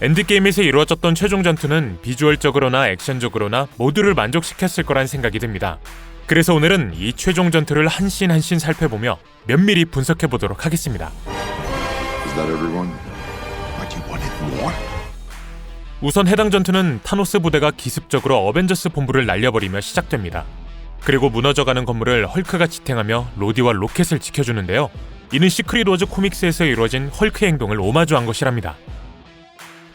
엔드게임에서 이루어졌던 최종 전투는 비주얼적으로나 액션적으로나 모두를 만족시켰을 거란 생각이 듭니다. 그래서 오늘은 이 최종 전투를 한 씬 한 씬 살펴보며 면밀히 분석해보도록 하겠습니다. 우선 해당 전투는 타노스 부대가 기습적으로 어벤져스 본부를 날려버리며 시작됩니다. 그리고 무너져가는 건물을 헐크가 지탱하며 로디와 로켓을 지켜주는데요. 이는 시크릿 워즈 코믹스에서 이루어진 헐크의 행동을 오마주한 것이랍니다.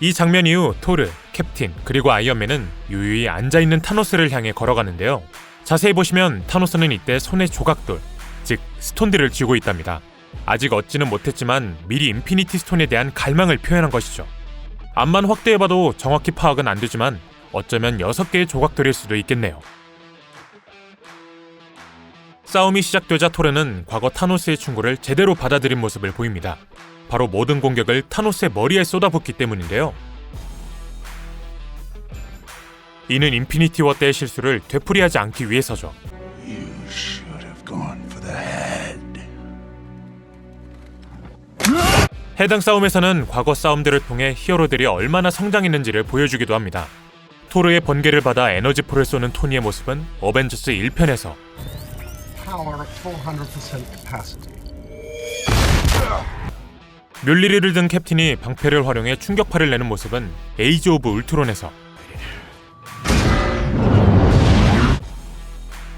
이 장면 이후 토르, 캡틴, 그리고 아이언맨은 유유히 앉아있는 타노스를 향해 걸어가는데요. 자세히 보시면 타노스는 이때 손에 조각돌, 즉 스톤들을 쥐고 있답니다. 아직 얻지는 못했지만 미리 인피니티 스톤에 대한 갈망을 표현한 것이죠. 앞만 확대해봐도 정확히 파악은 안 되지만 어쩌면 6개의 조각돌일 수도 있겠네요. 싸움이 시작되자 토르는 과거 타노스의 충고를 제대로 받아들인 모습을 보입니다. 바로 모든 공격을 타노스의 머리에 쏟아붓기 때문인데요. 이는 인피니티 워 때의 실수를 되풀이하지 않기 위해서죠. 해당 싸움에서는 과거 싸움들을 통해 히어로들이 얼마나 성장했는지를 보여주기도 합니다. 토르의 번개를 받아 에너지포를 쏘는 토니의 모습은 어벤져스 1편에서 뮬리리를 든 캡틴이 방패를 활용해 충격파를 내는 모습은 에이지 오브 울트론에서,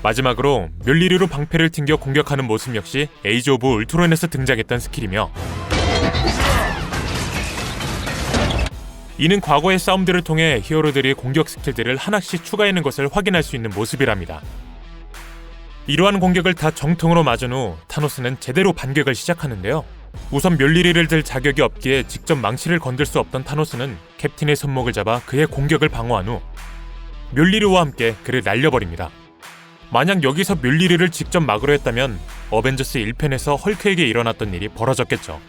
마지막으로 뮬리리로 방패를 튕겨 공격하는 모습 역시 에이지 오브 울트론에서 등장했던 스킬이며, 이는 과거의 싸움들을 통해 히어로들이 공격 스킬들을 하나씩 추가해낸 것을 확인할 수 있는 모습이랍니다. 이러한 공격을 다 정통으로 맞은 후 타노스는 제대로 반격을 시작하는데요. 우선 멸리리를 들 자격이 없기에 직접 망치를 건들 수 없던 타노스는 캡틴의 손목을 잡아 그의 공격을 방어한 후 멸리리와 함께 그를 날려버립니다. 만약 여기서 멸리리를 직접 막으려 했다면 어벤져스 1편에서 헐크에게 일어났던 일이 벌어졌겠죠.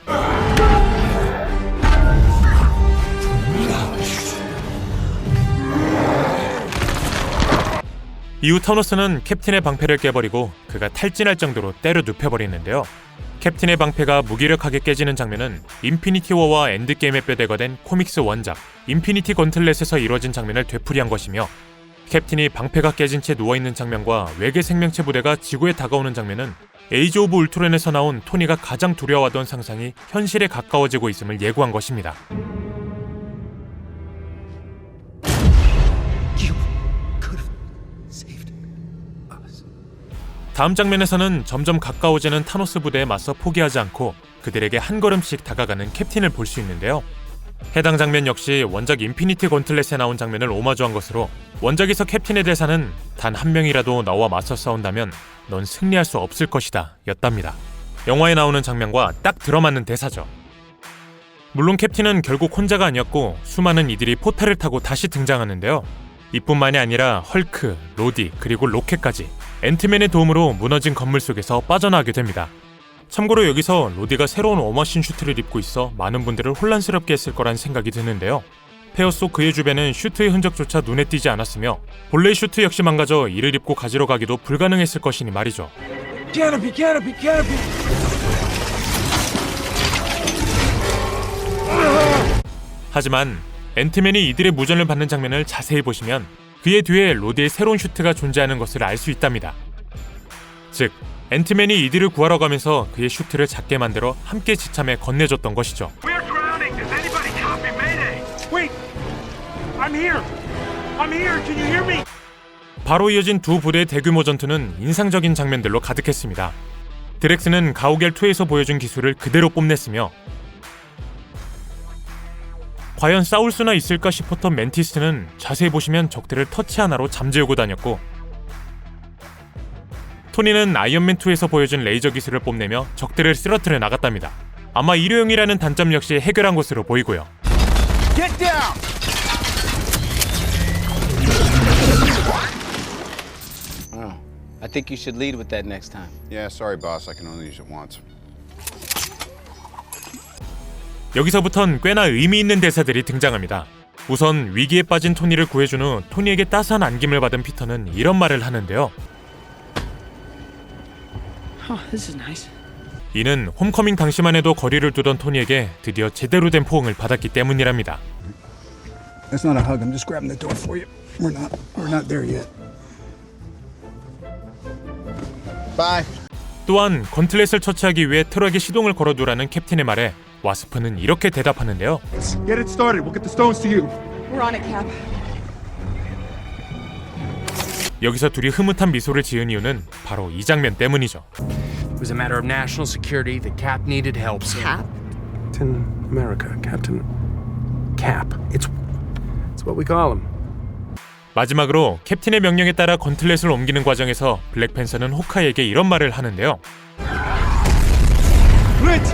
이후 타노스는 캡틴의 방패를 깨버리고 그가 탈진할 정도로 때려 눕혀버리는데요. 캡틴의 방패가 무기력하게 깨지는 장면은 인피니티 워와 엔드게임에 뼈대가 된 코믹스 원작 인피니티 건틀렛에서 이루어진 장면을 되풀이한 것이며, 캡틴이 방패가 깨진 채 누워있는 장면과 외계 생명체 부대가 지구에 다가오는 장면은 에이지 오브 울트론에서 나온 토니가 가장 두려워하던 상상이 현실에 가까워지고 있음을 예고한 것입니다. 다음 장면에서는 점점 가까워지는 타노스 부대에 맞서 포기하지 않고 그들에게 한 걸음씩 다가가는 캡틴을 볼 수 있는데요. 해당 장면 역시 원작 인피니티 건틀렛에 나온 장면을 오마주한 것으로, 원작에서 캡틴의 대사는 단 한 명이라도 나와 맞서 싸운다면 넌 승리할 수 없을 것이다 였답니다. 영화에 나오는 장면과 딱 들어맞는 대사죠. 물론 캡틴은 결국 혼자가 아니었고 수많은 이들이 포탈을 타고 다시 등장하는데요. 이뿐만이 아니라 헐크, 로디, 그리고 로켓까지 앤트맨의 도움으로 무너진 건물 속에서 빠져나가게 됩니다. 참고로 여기서 로디가 새로운 워머신 슈트를 입고 있어 많은 분들을 혼란스럽게 했을 거란 생각이 드는데요. 폐허 속 그의 주변은 슈트의 흔적조차 눈에 띄지 않았으며 본래의 슈트 역시 망가져 이를 입고 가지러 가기도 불가능했을 것이니 말이죠. Canopy. 하지만 앤트맨이 이들의 무전을 받는 장면을 자세히 보시면 그의 뒤에 로디의 새로운 슈트가 존재하는 것을 알 수 있답니다. 즉, 앤트맨이 이들을 구하러 가면서 그의 슈트를 작게 만들어 함께 지참해 건네줬던 것이죠. 바로 이어진 두 부대의 대규모 전투는 인상적인 장면들로 가득했습니다. 드렉스는 가오갤2에서 보여준 기술을 그대로 뽐냈으며, 과연 싸울 수나 있을까 싶었던 멘티스는 자세히 보시면 적들을 터치 하나로 잠재우고 다녔고, 토니는 아이언맨2에서 보여준 레이저 기술을 뽐내며 적들을 쓰러뜨려 나갔답니다. 아마 일회용이라는 단점 역시 해결한 것으로 보이고요. Get down! I think you should lead with that next time. Yeah, sorry boss, I can only use it once. 여기서부턴 꽤나 의미 있는 대사들이 등장합니다. 우선 위기에 빠진 토니를 구해준 후 토니에게 따스한 안김을 받은 피터는 이런 말을 하는데요. This is nice. 이는 홈커밍 당시만 해도 거리를 두던 토니에게 드디어 제대로 된 포옹을 받았기 때문이랍니다. That's not a hug. I'm just grabbing the door for you. We're not there yet. Bye. 또한 건틀렛을 처치하기 위해 트럭에 시동을 걸어두라는 캡틴의 말에 와스프는 이렇게 대답하는데요. Get it started. We'll get the stones to you. We're on it, Cap. 여기서 둘이 흐뭇한 미소를 지은 이유는 바로 이 장면 때문이죠. It was a matter of national security. The Cap needed help. Cap? Captain America. Captain Cap. It's what we call him. 마지막으로 캡틴의 명령에 따라 건틀렛을 옮기는 과정에서 블랙팬서는 호카이에게 이런 말을 하는데요. Clint!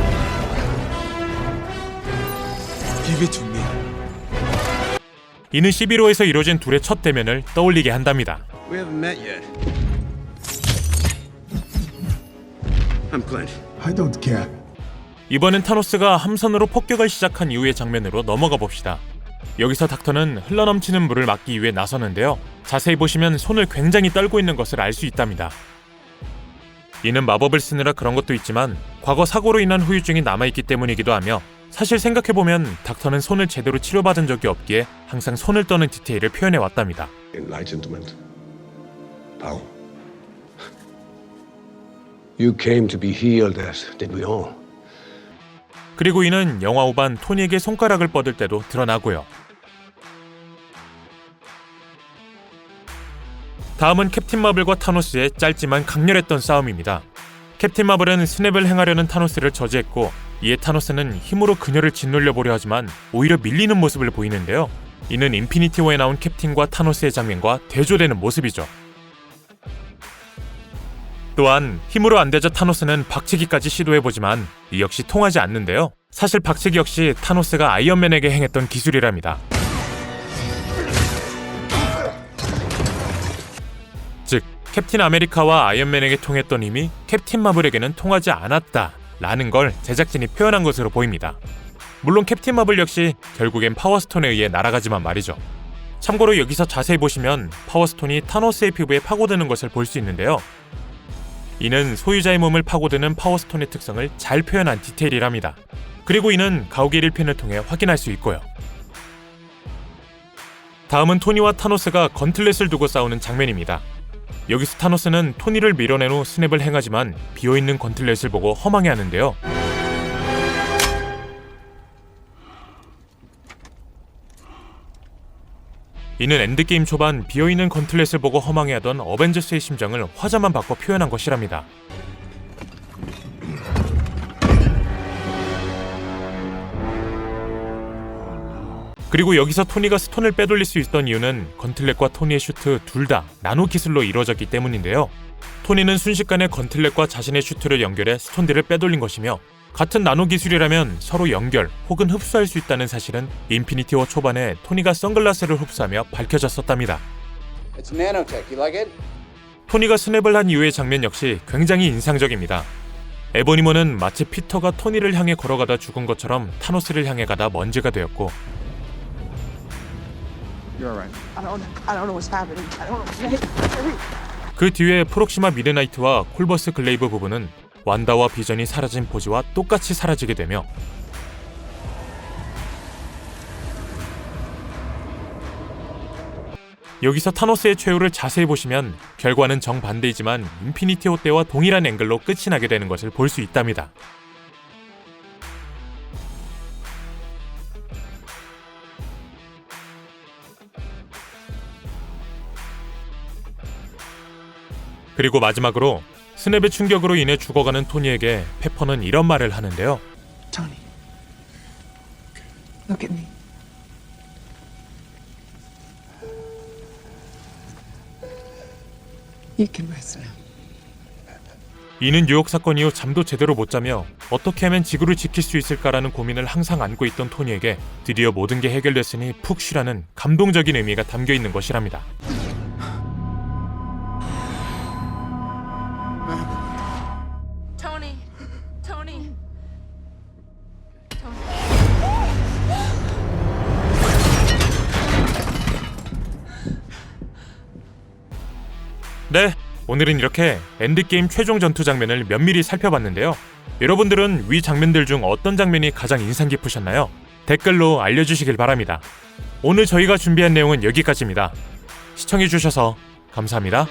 Give it to me. 이는 11호에서 이뤄진 둘의 첫 대면을 떠올리게 한답니다. We haven't met yet. I'm Clint. I don't care. 이번엔 타노스가 함선으로 폭격을 시작한 이후의 장면으로 넘어가 봅시다. 여기서 닥터는 흘러넘치는 물을 막기 위해 나서는데요. 자세히 보시면 손을 굉장히 떨고 있는 것을 알 수 있답니다. 이는 마법을 쓰느라 그런 것도 있지만 과거 사고로 인한 후유증이 남아있기 때문이기도 하며 사실 생각해보면 닥터는 손을 제대로 치료받은 적이 없기에 항상 손을 떠는 디테일을 표현해왔답니다. Enlightenment. Power. You came to be healed as did we all. 그리고 이는 영화 후반 토니에게 손가락을 뻗을 때도 드러나고요. 다음은 캡틴 마블과 타노스의 짧지만 강렬했던 싸움입니다. 캡틴 마블은 스냅을 행하려는 타노스를 저지했고 이에 타노스는 힘으로 그녀를 짓눌려 보려 하지만 오히려 밀리는 모습을 보이는데요. 이는 인피니티 워에 나온 캡틴과 타노스의 장면과 대조되는 모습이죠. 또한 힘으로 안 되자 타노스는 박치기까지 시도해보지만 이 역시 통하지 않는데요. 사실 박치기 역시 타노스가 아이언맨에게 행했던 기술이랍니다. 즉 캡틴 아메리카와 아이언맨에게 통했던 힘이 캡틴 마블에게는 통하지 않았다라는 걸 제작진이 표현한 것으로 보입니다. 물론 캡틴 마블 역시 결국엔 파워스톤에 의해 날아가지만 말이죠. 참고로 여기서 자세히 보시면 파워스톤이 타노스의 피부에 파고드는 것을 볼 수 있는데요. 이는 소유자의 몸을 파고드는 파워스톤의 특성을 잘 표현한 디테일이랍니다. 그리고 이는 가오갤 1편을 통해 확인할 수 있고요. 다음은 토니와 타노스가 건틀렛을 두고 싸우는 장면입니다. 여기서 타노스는 토니를 밀어낸 후 스냅을 행하지만 비어있는 건틀렛을 보고 허망해하는데요. 이는 엔드게임 초반 비어있는 건틀렛을 보고 허망해하던 어벤져스의 심정을 화자만 바꿔 표현한 것이랍니다. 그리고 여기서 토니가 스톤을 빼돌릴 수 있던 이유는 건틀렛과 토니의 슈트 둘 다 나노 기술로 이루어졌기 때문인데요. 토니는 순식간에 건틀렛과 자신의 슈트를 연결해 스톤들을 빼돌린 것이며 같은 나노 기술이라면 서로 연결 혹은 흡수할 수 있다는 사실은 인피니티 워 초반에 토니가 선글라스를 흡수하며 밝혀졌었답니다. It's nanotech. You like it? 토니가 스냅을 한 이후의 장면 역시 굉장히 인상적입니다. 에보니모는 마치 피터가 토니를 향해 걸어가다 죽은 것처럼 타노스를 향해 가다 먼지가 되었고 You're alright. I don't know what's happening. I don't know. 그 뒤에 프록시마 미드나이트와 콜버스 글레이브 부부는 완다와 비전이 사라진 포즈와 똑같이 사라지게 되며 여기서 타노스의 최후를 자세히 보시면 결과는 정반대이지만 인피니티 워 때와 동일한 앵글로 끝이 나게 되는 것을 볼 수 있답니다. 그리고 마지막으로 스냅의 충격으로 인해 죽어가는 토니에게 페퍼는 이런 말을 하는데요. Tony, look at me. You can rest now. 이는 뉴욕 사건 이후 잠도 제대로 못 자며 어떻게 하면 지구를 지킬 수 있을까라는 고민을 항상 안고 있던 토니에게 드디어 모든 게 해결됐으니 푹 쉬라는 감동적인 의미가 담겨 있는 것이랍니다. Tony, Tony. 네, 오늘은 이렇게 엔드게임 최종 전투 장면을 면밀히 살펴봤는데요. 여러분들은 위 장면들 중 어떤 장면이 가장 인상 깊으셨나요? 댓글로 알려주시길 바랍니다. 오늘 저희가 준비한 내용은 여기까지입니다. 시청해주셔서 감사합니다.